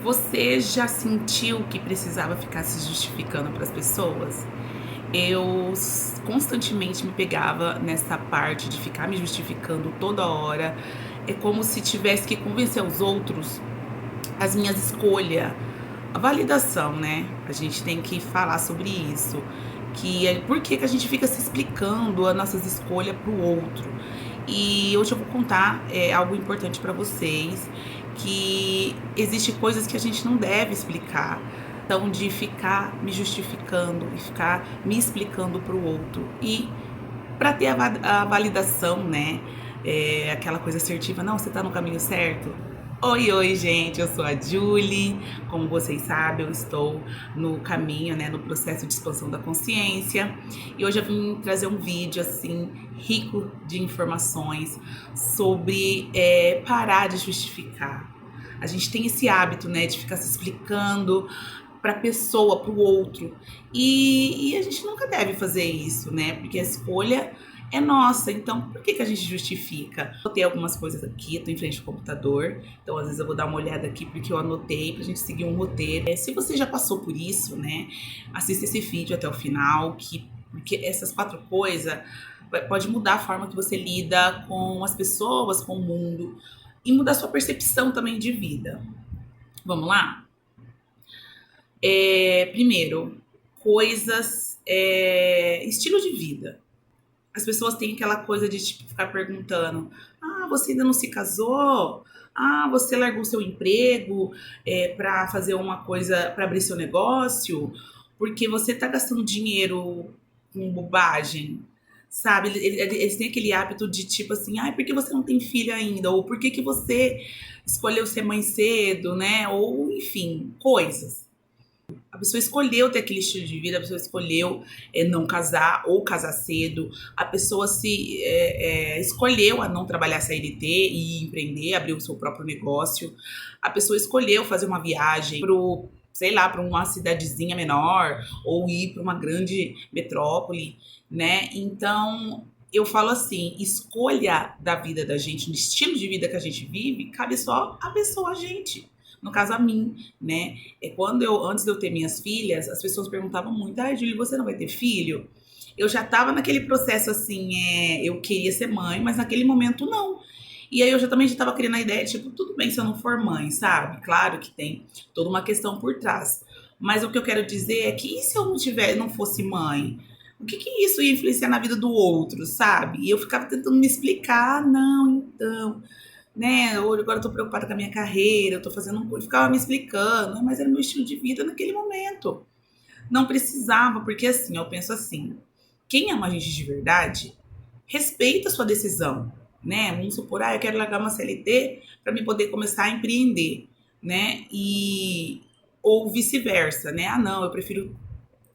Você já sentiu que precisava ficar se justificando para as pessoas? Constantemente me pegava nessa parte de ficar me justificando toda hora. É como se tivesse que convencer os outros as minhas escolhas. A validação, né? A gente tem que falar sobre isso. Que é por que a gente fica se explicando as nossas escolhas para o outro. E hoje eu vou contar algo importante para vocês, que existe coisas que a gente não deve explicar. Então, de ficar me justificando e ficar me explicando para o outro. E para ter a validação, né? Aquela coisa assertiva, não, você tá no caminho certo. Oi, gente, eu sou a Julie. Como vocês sabem, eu estou no caminho, né, no processo de expansão da consciência. E hoje eu vim trazer um vídeo, assim, rico de informações sobre parar de justificar. A gente tem esse hábito, né, de ficar se explicando para a pessoa, para o outro. E a gente nunca deve fazer isso, né, porque a escolha é nossa, então por que a gente justifica? Eu anotei algumas coisas aqui, eu tô em frente ao computador, então às vezes eu vou dar uma olhada aqui porque eu anotei pra gente seguir um roteiro. Se você já passou por isso, né, assista esse vídeo até o final, porque essas 4 coisas pode mudar a forma que você lida com as pessoas, com o mundo, e mudar sua percepção também de vida. Vamos lá? Primeiro, estilo de vida. As pessoas têm aquela coisa de tipo, ficar perguntando: ah, você ainda não se casou? Ah, você largou seu emprego para fazer uma coisa, para abrir seu negócio? Porque você tá gastando dinheiro com bobagem, sabe? Eles têm aquele hábito de tipo assim: ah, por que você não tem filho ainda? Ou por que você escolheu ser mãe cedo, né? Ou enfim, coisas. A pessoa escolheu ter aquele estilo de vida, a pessoa escolheu não casar ou casar cedo, a pessoa escolheu a não trabalhar CLT e empreender, abrir o seu próprio negócio, a pessoa escolheu fazer uma viagem para uma cidadezinha menor ou ir para uma grande metrópole, né? Então, eu falo assim, escolha da vida da gente, no estilo de vida que a gente vive, cabe só a pessoa, a gente. No caso, a mim, né? Antes de eu ter minhas filhas, as pessoas perguntavam muito: ah, Júlia, você não vai ter filho? Eu já tava naquele processo assim, eu queria ser mãe, mas naquele momento não. E aí eu também já tava criando a ideia, tipo, tudo bem se eu não for mãe, sabe? Claro que tem toda uma questão por trás. Mas o que eu quero dizer é que e se eu não fosse mãe? O que isso ia influenciar na vida do outro, sabe? E eu ficava tentando me explicar, não, então, né? Agora eu tô preocupada com a minha carreira, eu tô fazendo um curso, ficava me explicando, mas era meu estilo de vida naquele momento. Não precisava, porque assim, eu penso assim, quem ama a gente de verdade, respeita a sua decisão, né? Vamos supor, eu quero largar uma CLT para me poder começar a empreender, né? Ou vice-versa, né? Ah, não, eu prefiro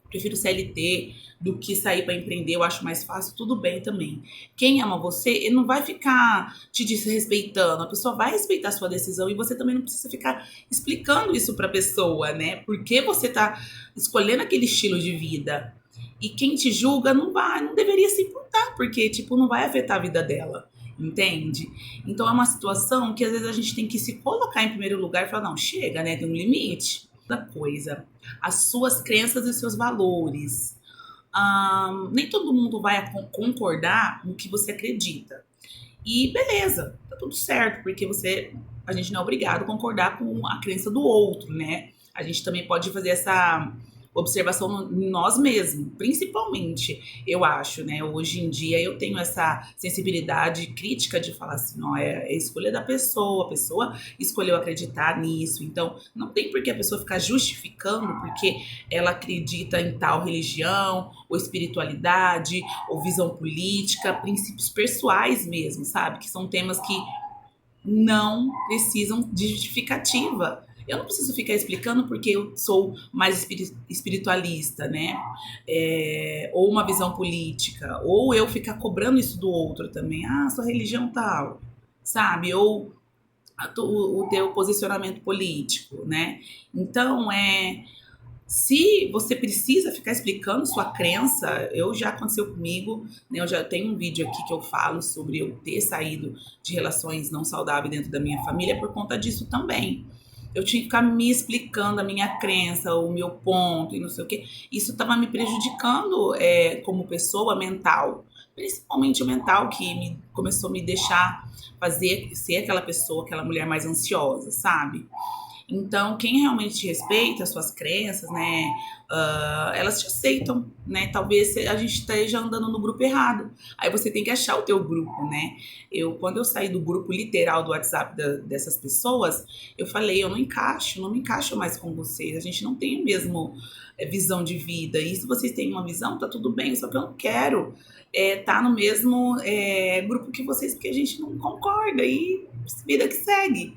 CLT do que sair para empreender, eu acho mais fácil, tudo bem também. Quem ama você, ele não vai ficar te desrespeitando, a pessoa vai respeitar a sua decisão e você também não precisa ficar explicando isso para a pessoa, né? Porque você tá escolhendo aquele estilo de vida. E quem te julga não deveria se importar, porque tipo, não vai afetar a vida dela. Entende? Então é uma situação que às vezes a gente tem que se colocar em primeiro lugar e falar, não, chega, né? Tem um limite da coisa. As suas crenças e seus valores. Nem todo mundo vai concordar no que você acredita. E beleza, tá tudo certo, porque a gente não é obrigado a concordar com a crença do outro, né? A gente também pode fazer essa observação em nós mesmos, principalmente, eu acho, né? Hoje em dia eu tenho essa sensibilidade crítica de falar assim, ó, é a escolha da pessoa, a pessoa escolheu acreditar nisso, então não tem por que a pessoa ficar justificando porque ela acredita em tal religião, ou espiritualidade, ou visão política, princípios pessoais mesmo, sabe? Que são temas que não precisam de justificativa. Eu não preciso ficar explicando porque eu sou mais espiritualista, né? Ou uma visão política, ou eu ficar cobrando isso do outro também. Ah, sua religião tal, sabe? Ou o teu posicionamento político, né? Então, se você precisa ficar explicando sua crença, já aconteceu comigo, né? Eu já tenho um vídeo aqui que eu falo sobre eu ter saído de relações não saudáveis dentro da minha família por conta disso também. eu tinha que ficar me explicando a minha crença, o meu ponto e não sei o quê. Isso estava me prejudicando como pessoa mental. Principalmente o mental, que começou a me deixar ser aquela pessoa, aquela mulher mais ansiosa, sabe? Então, quem realmente respeita as suas crenças, né, elas te aceitam, né? Talvez a gente esteja andando no grupo errado. Aí você tem que achar o teu grupo, né? Quando eu saí do grupo literal do WhatsApp dessas pessoas, eu falei, eu não me encaixo mais com vocês. A gente não tem a mesma visão de vida. E se vocês têm uma visão, tá tudo bem. Só que eu não quero tá no mesmo grupo que vocês, porque a gente não concorda. E vida que segue,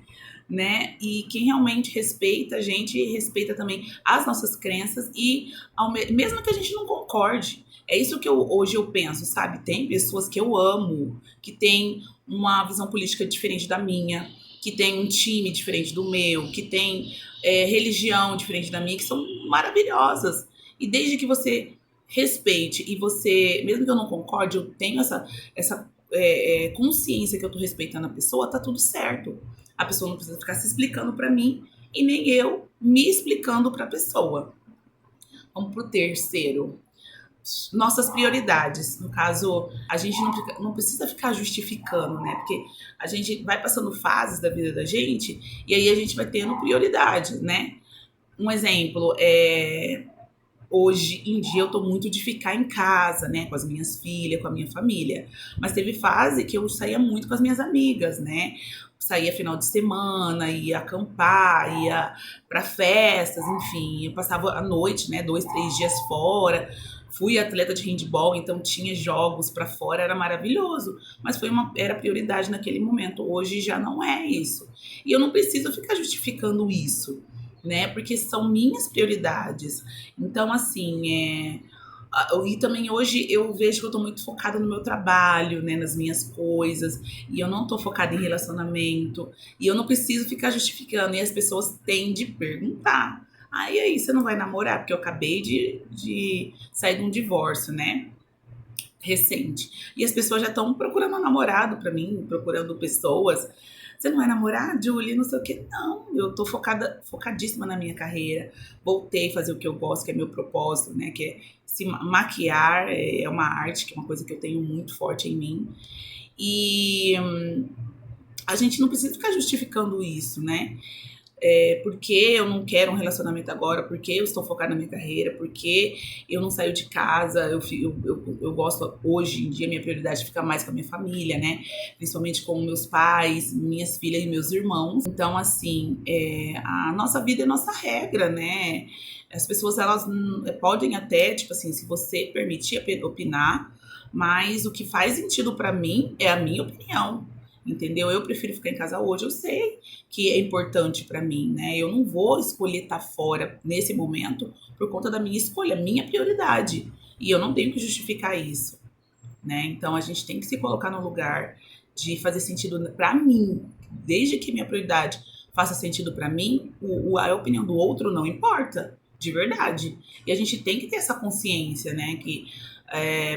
né? E quem realmente respeita a gente, respeita também as nossas crenças e mesmo que a gente não concorde. É isso que hoje eu penso, sabe? Tem pessoas que eu amo, que têm uma visão política diferente da minha, que tem um time diferente do meu, que tem religião diferente da minha, que são maravilhosas. E desde que você respeite e você, mesmo que eu não concorde, eu tenho essa consciência que eu tô respeitando a pessoa, tá tudo certo. A pessoa não precisa ficar se explicando para mim e nem eu me explicando para a pessoa. Vamos pro terceiro. Nossas prioridades. No caso, a gente não precisa ficar justificando, né? Porque a gente vai passando fases da vida da gente e aí a gente vai tendo prioridades, né? Um exemplo hoje em dia eu tô muito de ficar em casa, né, com as minhas filhas, com a minha família. Mas teve fase que eu saía muito com as minhas amigas, né? Saía final de semana, ia acampar, ia para festas, enfim, eu passava a noite, né, 2, 3 dias fora. Fui atleta de handball, então tinha jogos para fora, era maravilhoso, mas era prioridade naquele momento. Hoje já não é isso. E eu não preciso ficar justificando isso, né? Porque são minhas prioridades. Então, assim, e também hoje eu vejo que eu tô muito focada no meu trabalho, né? Nas minhas coisas. E eu não tô focada em relacionamento. E eu não preciso ficar justificando. E as pessoas têm de perguntar. Aí, você não vai namorar? Porque eu acabei de sair de um divórcio, né? Recente. E as pessoas já estão procurando um namorado pra mim, procurando pessoas. Você não vai namorar, Julie? Não sei o que. Não, eu tô focadíssima na minha carreira. Voltei a fazer o que eu gosto, que é meu propósito, né? Que é se maquiar, é uma arte, que é uma coisa que eu tenho muito forte em mim. E a gente não precisa ficar justificando isso, né? Porque eu não quero um relacionamento agora, porque eu estou focada na minha carreira, porque eu não saio de casa, eu gosto, hoje em dia, minha prioridade é ficar mais com a minha família, né? Principalmente com meus pais, minhas filhas e meus irmãos. Então, assim, a nossa vida é nossa regra, né? As pessoas, elas podem até, tipo assim, se você permitir opinar, mas o que faz sentido pra mim é a minha opinião. Entendeu? Eu prefiro ficar em casa hoje, eu sei que é importante pra mim, né? Eu não vou escolher estar fora nesse momento por conta da minha escolha, minha prioridade. E eu não tenho que justificar isso, né? Então a gente tem que se colocar no lugar de fazer sentido pra mim. Desde que minha prioridade faça sentido pra mim, a opinião do outro não importa, de verdade. E a gente tem que ter essa consciência, né? Que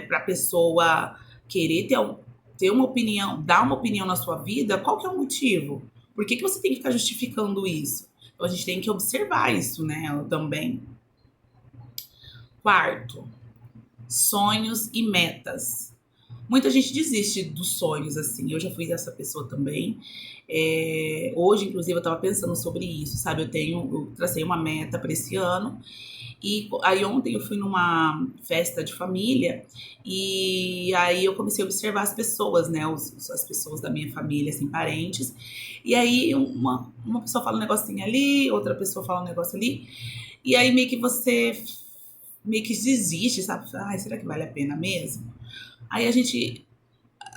pra pessoa querer ter uma opinião, dar uma opinião na sua vida, qual que é o motivo? Por que você tem que ficar justificando isso? Então a gente tem que observar isso, né, também. Quarto, sonhos e metas. Muita gente desiste dos sonhos, assim. Eu já fui essa pessoa também. Hoje, inclusive, eu estava pensando sobre isso, sabe? Eu tracei uma meta para esse ano. E aí ontem eu fui numa festa de família e aí eu comecei a observar as pessoas, né? As pessoas da minha família, assim, parentes. E aí uma pessoa fala um negocinho ali, outra pessoa fala um negócio ali. E aí meio que você meio que desiste, sabe? Ai, será que vale a pena mesmo? Aí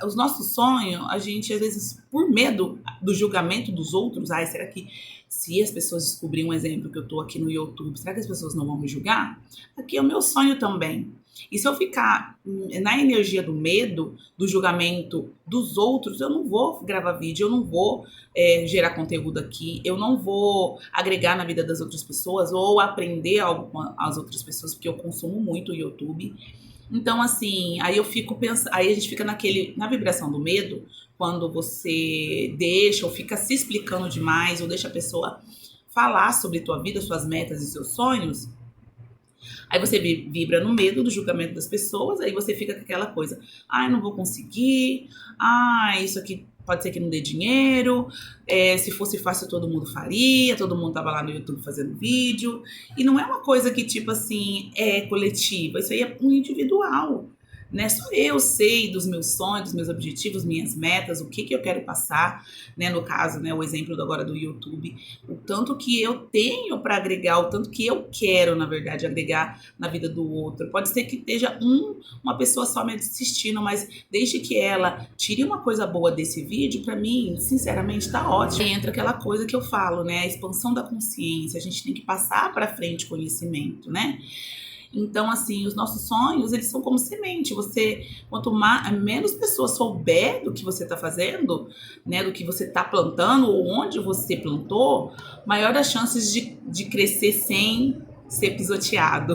os nossos sonhos, a gente às vezes, por medo do julgamento dos outros, ai, será que se as pessoas descobrirem um exemplo que eu tô aqui no YouTube, será que as pessoas não vão me julgar? Aqui é o meu sonho também. E se eu ficar na energia do medo, do julgamento dos outros, eu não vou gravar vídeo, eu não vou gerar conteúdo aqui, eu não vou agregar na vida das outras pessoas ou aprender algo com as outras pessoas, porque eu consumo muito o YouTube. Então, assim, aí eu fico pensando, aí a gente fica na vibração do medo, quando você deixa ou fica se explicando demais, ou deixa a pessoa falar sobre tua vida, suas metas e seus sonhos, aí você vibra no medo do julgamento das pessoas, aí você fica com aquela coisa, eu não vou conseguir, isso aqui pode ser que não dê dinheiro, se fosse fácil todo mundo faria, todo mundo tava lá no YouTube fazendo vídeo, e não é uma coisa que tipo assim, é coletiva, isso aí é um individual, né? Só eu sei dos meus sonhos, dos meus objetivos, minhas metas, o que eu quero passar, né? No caso, né, o exemplo agora do YouTube, o tanto que eu tenho para agregar, o tanto que eu quero, na verdade, agregar na vida do outro. Pode ser que esteja uma pessoa só me assistindo, mas desde que ela tire uma coisa boa desse vídeo, para mim, sinceramente, tá ótimo. Aí entra aquela coisa que eu falo, né? A expansão da consciência, a gente tem que passar para frente conhecimento, né? Então, assim, os nossos sonhos, eles são como semente. Você, quanto menos pessoas souber do que você está fazendo, né, do que você está plantando ou onde você plantou, maior as chances de crescer sem ser pisoteado,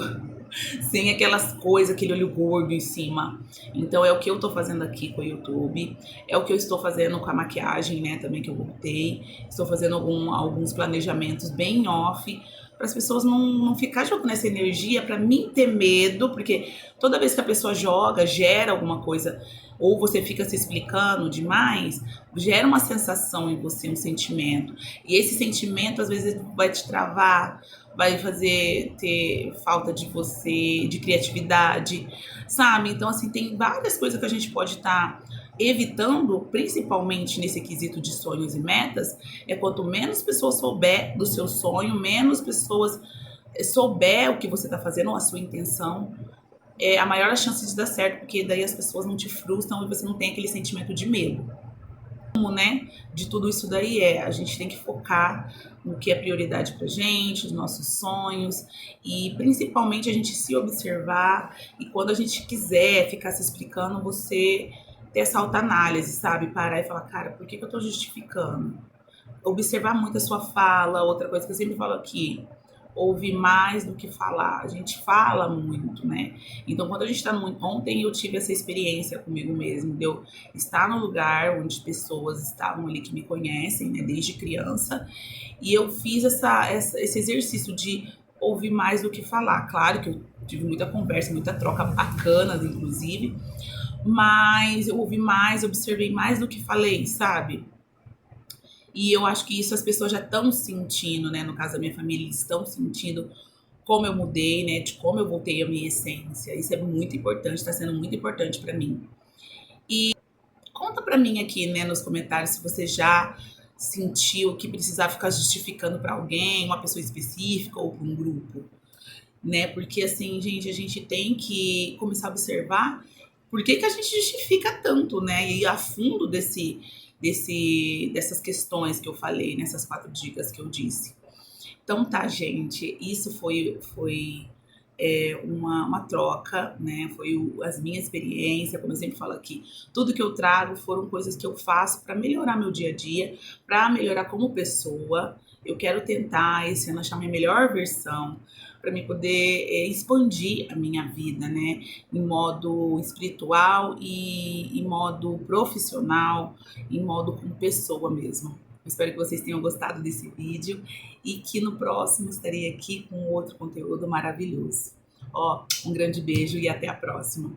sem aquelas coisas, aquele olho gordo em cima. Então, é o que eu tô fazendo aqui com o YouTube, é o que eu estou fazendo com a maquiagem, né, também que eu voltei. Estou fazendo alguns planejamentos bem off, para as pessoas não ficar jogando essa energia, para mim ter medo, porque toda vez que a pessoa joga, gera alguma coisa, ou você fica se explicando demais, gera uma sensação em você, um sentimento. E esse sentimento, às vezes, vai te travar, vai fazer ter falta de você, de criatividade, sabe? Então, assim, tem várias coisas que a gente pode estar evitando, principalmente nesse quesito de sonhos e metas, quanto menos pessoas souber do seu sonho, menos pessoas souber o que você está fazendo, a sua intenção, a maior a chance de dar certo, porque daí as pessoas não te frustram e você não tem aquele sentimento de medo. Como, né, de tudo isso daí a gente tem que focar no que é prioridade pra gente, os nossos sonhos, e principalmente a gente se observar, e quando a gente quiser ficar se explicando, você ter essa autoanálise, sabe? Parar e falar, cara, por que eu tô justificando? Observar muito a sua fala, outra coisa que eu sempre falo aqui, ouvir mais do que falar. A gente fala muito, né? Então, quando a gente tá muito... Ontem eu tive essa experiência comigo mesmo, de eu estar no lugar onde pessoas estavam ali que me conhecem, né, desde criança, e eu fiz esse exercício de ouvir mais do que falar. Claro que eu tive muita conversa, muita troca bacana, inclusive, mas eu ouvi mais, observei mais do que falei, sabe? E eu acho que isso as pessoas já estão sentindo, né? No caso da minha família, eles estão sentindo como eu mudei, né? De como eu voltei à minha essência. Isso é muito importante, está sendo muito importante para mim. E conta para mim aqui, né, nos comentários, se você já sentiu que precisava ficar justificando para alguém, uma pessoa específica ou para um grupo, né? Porque assim, gente, a gente tem que começar a observar por que a gente justifica tanto, né? E ir a fundo dessas questões que eu falei, nessas 4 dicas que eu disse. Então tá, gente, isso foi uma troca, né? Foi as minhas experiências, como eu sempre falo aqui. Tudo que eu trago foram coisas que eu faço para melhorar meu dia a dia, para melhorar como pessoa. Eu quero tentar esse ano achar minha melhor versão para me poder expandir a minha vida, né? Em modo espiritual e em modo profissional, em modo como pessoa mesmo. Espero que vocês tenham gostado desse vídeo e que no próximo estarei aqui com outro conteúdo maravilhoso. Um grande beijo e até a próxima.